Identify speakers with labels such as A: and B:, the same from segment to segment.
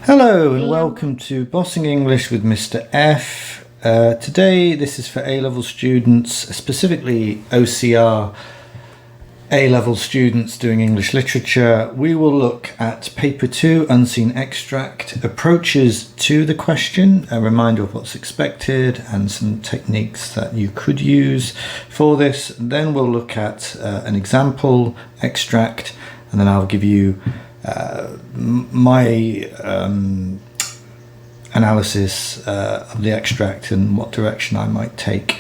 A: Hello and welcome to Bossing English with Mr. F. Today this is for A-level students, specifically OCR A-level students doing English literature. We will look at paper 2, Unseen Extract, approaches to the question, a reminder of what's expected and some techniques that you could use for this. Then we'll look at an example extract, and then I'll give you my analysis of the extract and what direction I might take.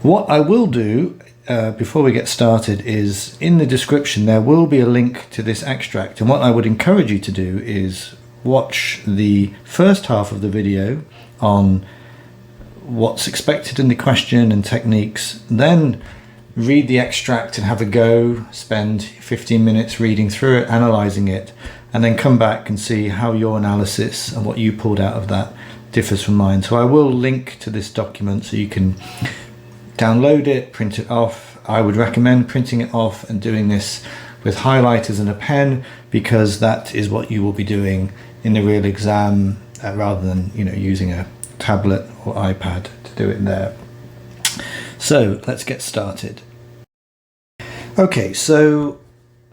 A: What I will do before we get started is in the description there will be a link to this extract, and what I would encourage you to do is watch the first half of the video on what's expected in the question and techniques, then read the extract and have a go, spend 15 minutes reading through it, analysing it, and then come back and see how your analysis and what you pulled out of that differs from mine. So I will link to this document so you can download it, print it off. I would recommend printing it off and doing this with highlighters and a pen, because that is what you will be doing in the real exam rather than using a tablet or iPad to do it there. So let's get started. Okay, so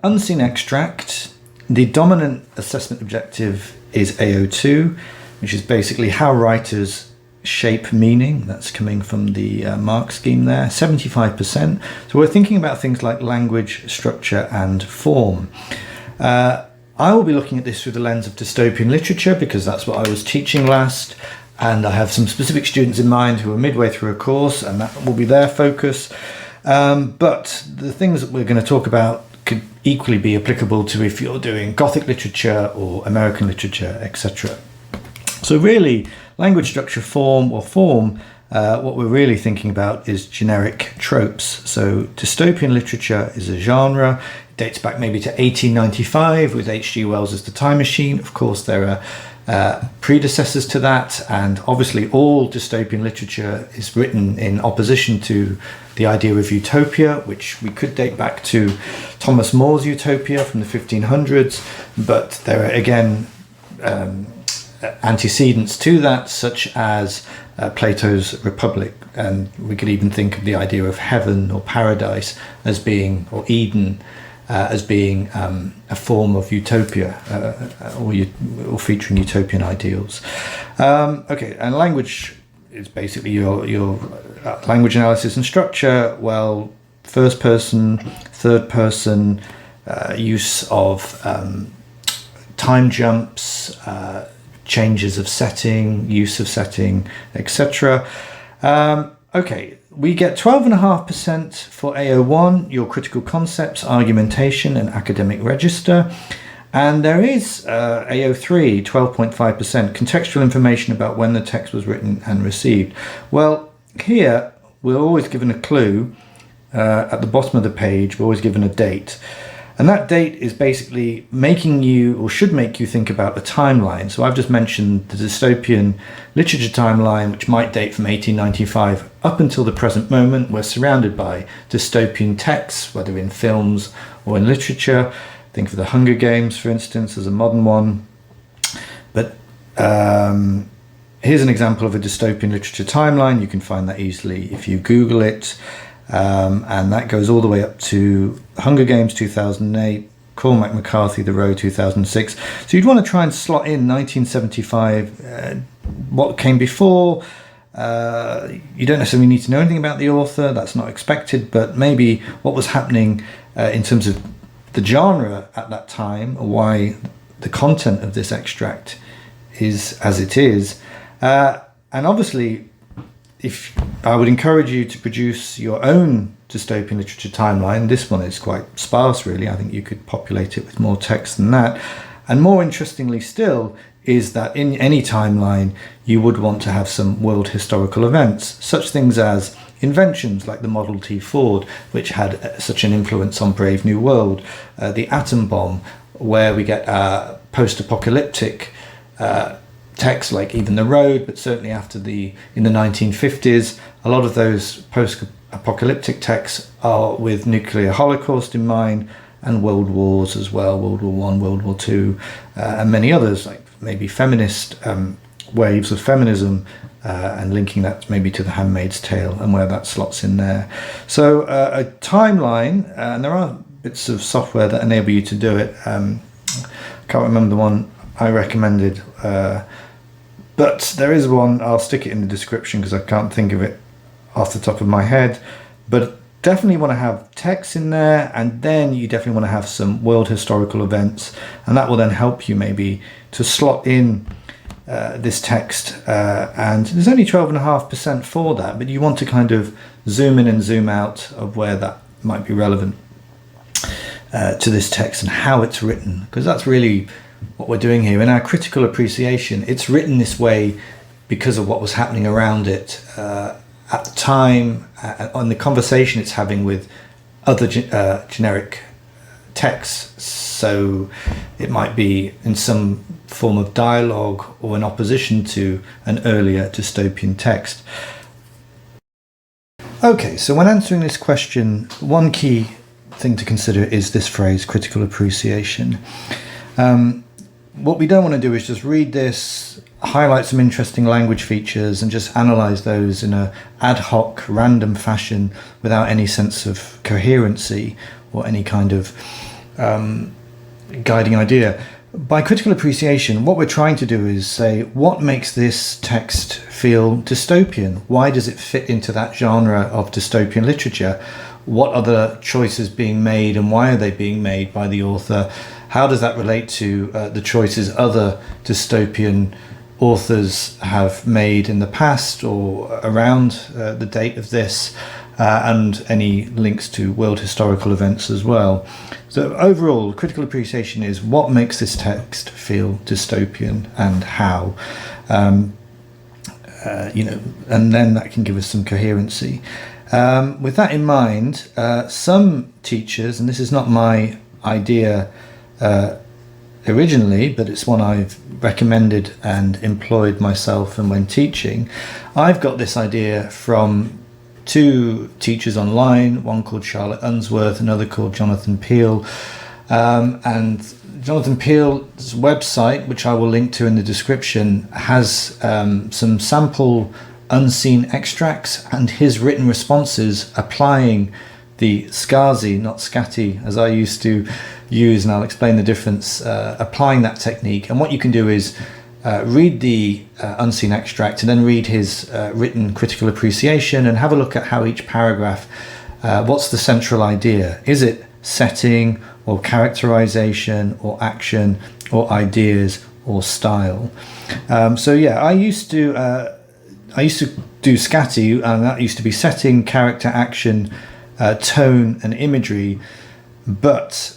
A: Unseen Extract, the dominant assessment objective is AO2, which is basically how writers shape meaning. That's coming from the mark scheme there, 75%. So we're thinking about things like language, structure and form. I will be looking at this through the lens of dystopian literature because that's what I was teaching last. And I have some specific students in mind who are midway through a course, and that will be their focus. But the things that we're going to talk about could equally be applicable to if you're doing Gothic literature or American literature, etc. So really, language, structure, form, what we're really thinking about is generic tropes. So dystopian literature is a genre. It dates back maybe to 1895 with H.G. Wells' The Time Machine. Of course, there are predecessors to that, and obviously all dystopian literature is written in opposition to the idea of utopia, which we could date back to Thomas More's Utopia from the 1500s, but there are again antecedents to that, such as Plato's Republic, and we could even think of the idea of heaven or paradise as being, or Eden, as being a form of utopia or featuring utopian ideals. Okay, and language is basically your language analysis and structure. Well, first person, third person, use of time jumps, changes of setting, use of setting, etc. Okay, we get 12.5% for AO1, your critical concepts, argumentation and academic register. And there is AO3, 12.5%, contextual information about when the text was written and received. Well, here we're always given a clue. At the bottom of the page, we're always given a date. And that date is basically making you, or should make you, think about a timeline. So I've just mentioned the dystopian literature timeline, which might date from 1895 up until the present moment. We're surrounded by dystopian texts, whether in films or in literature. Think of the Hunger Games, for instance, as a modern one. But here's an example of a dystopian literature timeline. You can find that easily if you Google it. And that goes all the way up to Hunger Games 2008, Cormac McCarthy, The Road 2006. So you'd want to try and slot in 1975, what came before. You don't necessarily need to know anything about the author, that's not expected, but maybe what was happening in terms of the genre at that time, or why the content of this is as it is. And obviously, if I would encourage you to produce your own dystopian literature timeline. This one is quite sparse, really. I think you could populate it with more text than that. And more interestingly still is that in any timeline, you would want to have some world historical events, such things as inventions like the Model T Ford, which had such an influence on Brave New World, the atom bomb, where we get post-apocalyptic texts like Even the Road, but certainly in the 1950s, a lot of those post-apocalyptic texts are with nuclear holocaust in mind, and world wars as well, World War I, World War II, and many others like maybe feminist waves of feminism, and linking that maybe to The Handmaid's Tale and where that slots in there. So a timeline, and there are bits of software that enable you to do it. I can't remember the one I recommended, but there is one. I'll stick it in the description because I can't think of it off the top of my head. But definitely want to have text in there, and then you definitely want to have some world historical events, and that will then help you maybe to slot in this text, and there's only 12.5% for that, but you want to kind of zoom in and zoom out of where that might be relevant to this text and how it's written, because that's really what we're doing here. In our critical appreciation, it's written this way because of what was happening around it at the time, on the conversation it's having with other generic texts. So it might be in some form of dialogue or in opposition to an earlier dystopian text. Okay, so when answering this question, one key thing to consider is this phrase, critical appreciation. What we don't want to do is just read this, highlight some interesting language features and just analyze those in a ad hoc, random fashion without any sense of coherency or any kind of guiding idea. By critical appreciation, what we're trying to do is say, what makes this text feel dystopian? Why does it fit into that genre of dystopian literature? What are the choices being made and why are they being made by the author? How does that relate to the choices other dystopian authors have made in the past or around the date of this, and any links to world historical events as well? So overall, critical appreciation is what makes this text feel dystopian and how, and then that can give us some coherency. With that in mind, some teachers, and this is not my idea originally, but it's one I've recommended and employed myself, and when teaching, I've got this idea from two teachers online, one called Charlotte Unsworth, another called Jonathan Peele, and Jonathan Peele's website, which I will link to in the description, has some sample unseen extracts and his written responses applying the SCASI, not SCATI, as I used to use, and I'll explain the difference, applying that technique. And what you can do is read the unseen extract and then read his written critical appreciation and have a look at how each paragraph, what's the central idea? Is it setting or characterization or action or ideas or style? So yeah, I used to do SCATI, and that used to be setting, character, action, tone and imagery, but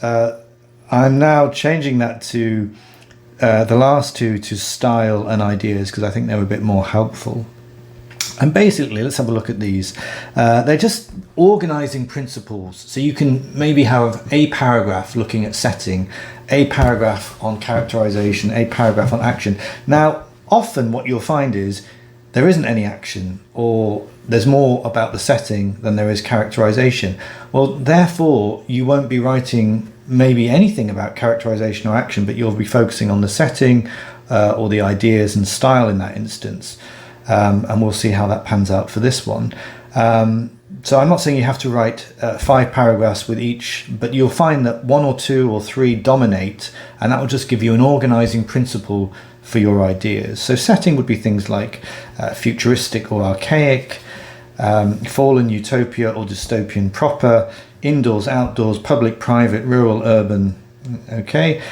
A: I'm now changing that to the last two, to style and ideas, because I think they're a bit more helpful. And basically, let's have a look at these. They're just organizing principles. So you can maybe have a paragraph looking at setting, a paragraph on characterization, a paragraph on action. Now, often what you'll find is there isn't any action, or there's more about the setting than there is characterization. Well, therefore, you won't be writing maybe anything about characterization or action, but you'll be focusing on the setting or the ideas and style in that instance. And we'll see how that pans out for this one. So I'm not saying you have to write 5 paragraphs with each, but you'll find that 1 or 2 or 3 dominate, and that will just give you an organizing principle for your ideas. So setting would be things like futuristic or archaic, fallen utopia or dystopian proper, indoors, outdoors, public, private, rural, urban. Okay.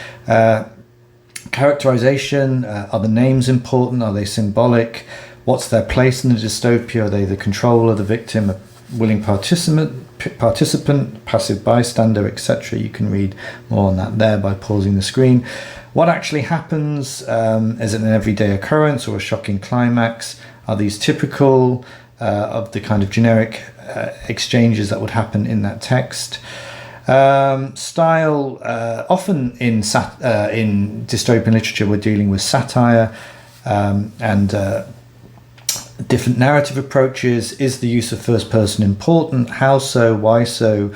A: Characterization, are the names important? Are they symbolic? What's their place in the dystopia? Are they the controller, the victim, a willing participant, passive bystander, etc.? You can read more on that there by pausing the screen. What actually happens? Is it an everyday occurrence or a shocking climax? Are these typical of the kind of generic exchanges that would happen in that text? Style, often in dystopian literature we're dealing with satire and different narrative approaches. Is the use of first person important? How so? Why so?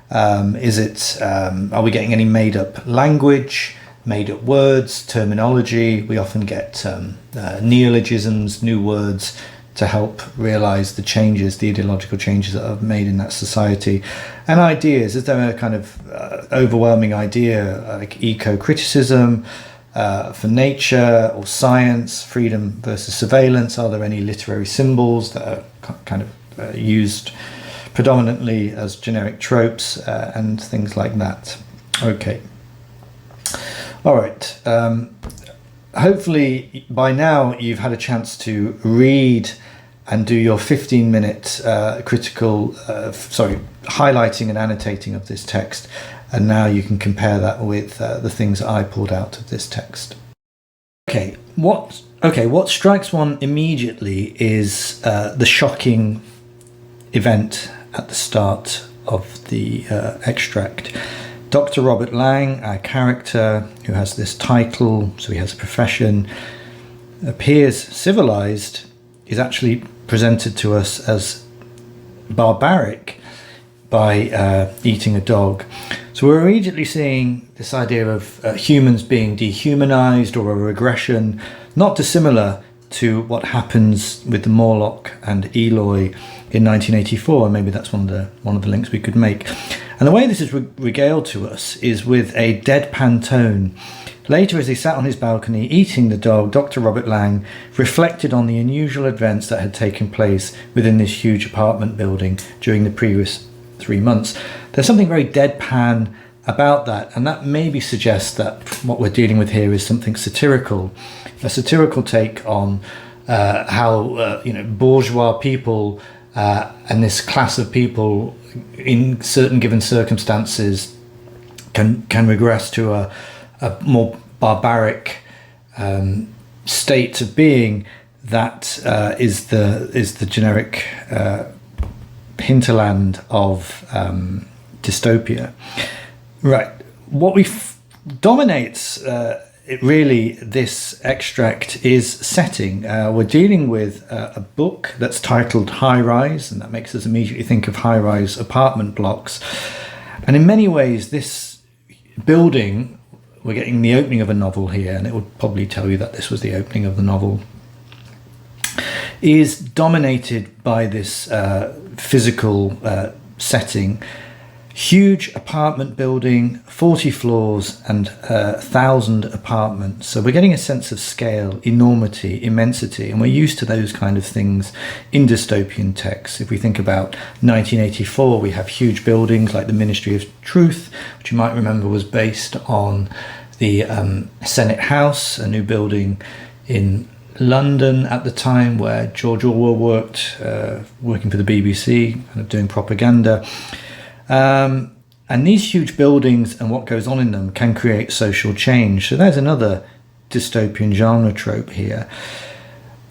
A: Are we getting any made up language? made-up words, terminology. We often get neologisms, new words, to help realize the changes, the ideological changes that are made in that society. And ideas, is there a kind of overwhelming idea like eco-criticism for nature or science, freedom versus surveillance? Are there any literary symbols that are kind of used predominantly as generic tropes and things like that? Okay. All right. Hopefully by now you've had a chance to read and do your 15-minute critical, highlighting and annotating of this text. And now you can compare that with the things that I pulled out of this text. Okay, what strikes one immediately is the shocking event at the start of the extract. Dr. Robert Lang, our character, who has this title, so he has a profession, appears civilized, is actually presented to us as barbaric by eating a dog. So we're immediately seeing this idea of humans being dehumanized or a regression, not dissimilar to what happens with the Morlock and Eloy in 1984. Maybe that's one of the links we could make. And the way this is regaled to us is with a deadpan tone. Later, as he sat on his balcony eating the dog, Dr. Robert Lang reflected on the unusual events that had taken place within this huge apartment building during the previous 3 months. There's something very deadpan about that, and that maybe suggests that what we're dealing with here is something satirical, a satirical take on how bourgeois people and this class of people in certain given circumstances can regress to a more barbaric state of being that is the generic hinterland of dystopia. Right. What dominates this extract is setting. We're dealing with a book that's titled High Rise, and that makes us immediately think of high-rise apartment blocks. And in many ways, this building, we're getting the opening of a novel here, and it would probably tell you that this was the opening of the novel, is dominated by this physical setting. Huge apartment building, 40 floors and 1,000 apartments. So we're getting a sense of scale, enormity, immensity, and we're used to those kind of things in dystopian texts. If we think about 1984, we have huge buildings like the Ministry of Truth, which you might remember was based on the Senate House, a new building in London at the time where George Orwell worked, working for the BBC, kind of doing propaganda. And these huge buildings and what goes on in them can create social change. So there's another dystopian genre trope here.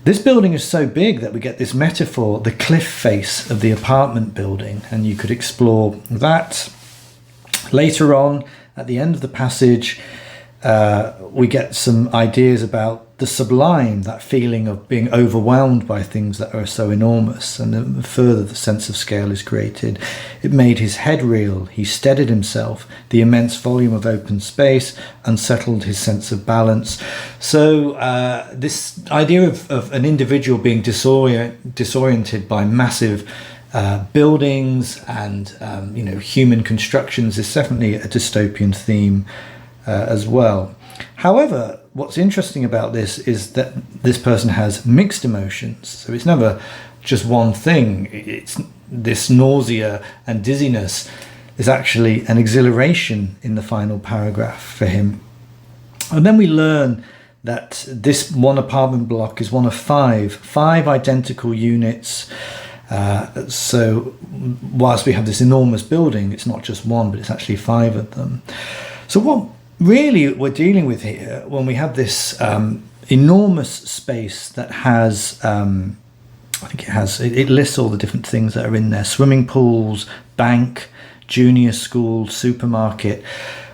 A: This building is so big that we get this metaphor, the cliff face of the apartment building, and you could explore that. Later on, at the end of the passage, we get some ideas about the sublime, that feeling of being overwhelmed by things that are so enormous, and then further the sense of scale is created. It made his head reel, he steadied himself, the immense volume of open space unsettled his sense of balance. So this idea of an individual being disoriented by massive buildings and human constructions is definitely a dystopian theme as well. However, what's interesting about this is that this person has mixed emotions. So it's never just one thing. It's this nausea and dizziness is actually an exhilaration in the final paragraph for him. And then we learn that this one apartment block is one of five identical units. So whilst we have this enormous building, it's not just one, but it's actually 5 of them. So what really we're dealing with here, when we have this enormous space that has, it lists all the different things that are in there: swimming pools, bank, junior school, supermarket.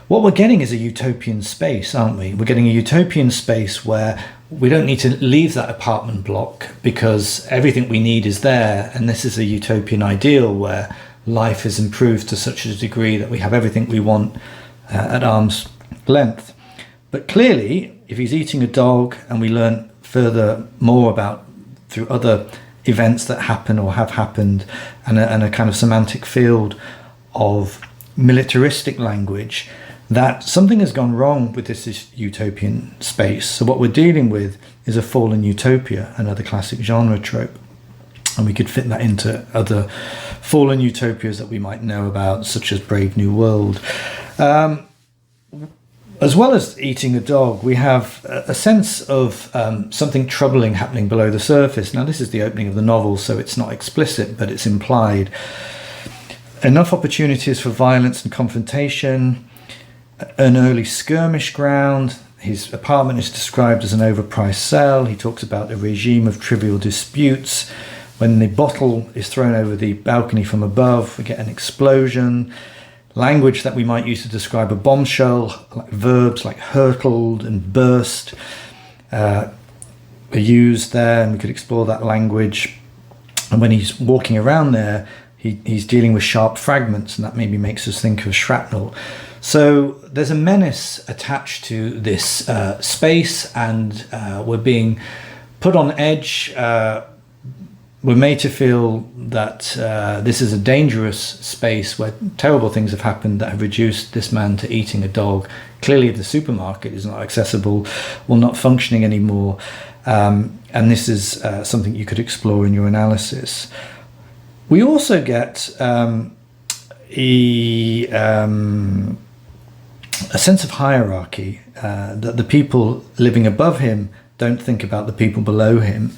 A: What we're getting is a utopian space, aren't we? We're getting a utopian space where we don't need to leave that apartment block because everything we need is there. And this is a utopian ideal where life is improved to such a degree that we have everything we want at arm's length. But clearly, if he's eating a dog, and we learn further more about through other events that happen or have happened, and a kind of semantic field of militaristic language, that something has gone wrong with this utopian space. So what we're dealing with is a fallen utopia, another classic genre trope. And we could fit that into other fallen utopias that we might know about, such as Brave New World. As well as eating a dog, we have a sense of something troubling happening below the surface. Now, this is the opening of the novel, so it's not explicit, but it's implied. Enough opportunities for violence and confrontation, an early skirmish ground. His apartment is described as an overpriced cell. He talks about a regime of trivial disputes. When the bottle is thrown over the balcony from above, we get an explosion. Language that we might use to describe a bombshell, like verbs like hurtled and burst, are used there, and we could explore that language. And when he's walking around there, he's dealing with sharp fragments, and that maybe makes us think of shrapnel. So there's a menace attached to this space, and we're being put on edge. We're made to feel that this is a dangerous space where terrible things have happened that have reduced this man to eating a dog. Clearly the supermarket is not accessible or not functioning anymore. And this is something you could explore in your analysis. We also get a sense of hierarchy, that the people living above him don't think about the people below him.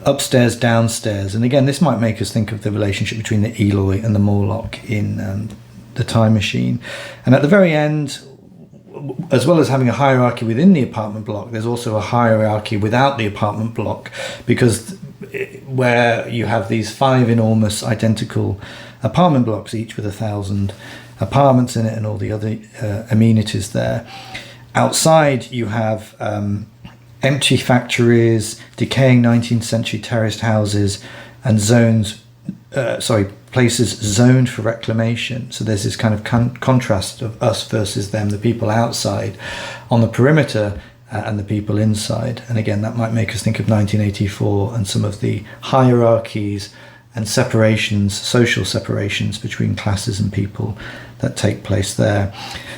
A: Upstairs, downstairs, and again, this might make us think of the relationship between the Eloi and the Morlock in the Time Machine. And at the very end, as well as having a hierarchy within the apartment block, there's also a hierarchy without the apartment block, because where you have these 5 enormous identical apartment blocks, each with 1,000 apartments in it and all the other amenities there. Outside you have empty factories, decaying 19th century terraced houses, and places zoned for reclamation. So there's this kind of contrast of us versus them, the people outside on the perimeter and the people inside. And again, that might make us think of 1984 and some of the hierarchies and separations, social separations between classes and people that take place there.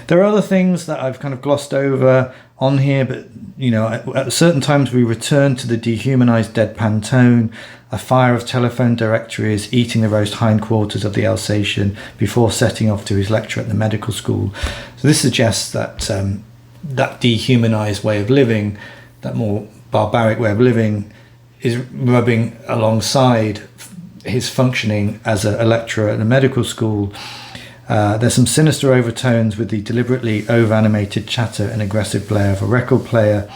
A: There are other things that I've kind of glossed over on here, but at certain times we return to the dehumanized deadpan tone, a fire of telephone directories, eating the roast hindquarters of the Alsatian before setting off to his lecture at the medical school. So this suggests that that dehumanized way of living, that more barbaric way of living, is rubbing alongside his functioning as a lecturer at a medical school. There's some sinister overtones with the deliberately over-animated chatter and aggressive blare of a record player.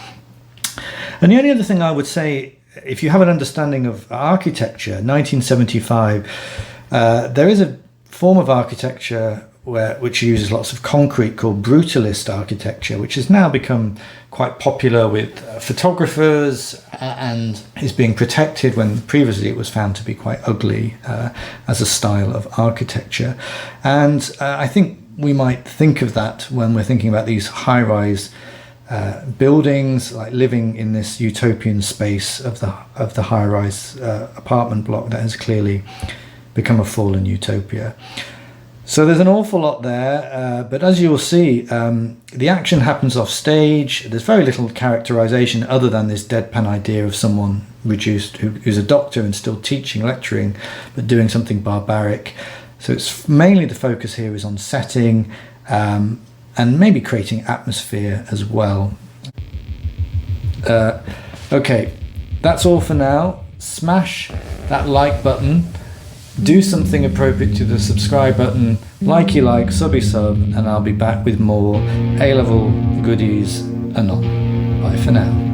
A: And the only other thing I would say, if you have an understanding of architecture, 1975, there is a form of architecture which uses lots of concrete called brutalist architecture, which has now become quite popular with photographers and is being protected when previously it was found to be quite ugly as a style of architecture. And I think we might think of that when we're thinking about these high-rise buildings, like living in this utopian space of the high-rise apartment block that has clearly become a fallen utopia. So there's an awful lot there, but as you will see, the action happens off stage. There's very little characterization other than this deadpan idea of someone reduced who's a doctor and still teaching, lecturing, but doing something barbaric. So it's mainly the focus here is on setting and maybe creating atmosphere as well. Okay, that's all for now. Smash that like button. Do something appropriate to the subscribe button, likey like, subby sub, and I'll be back with more A-level goodies anon. Bye for now.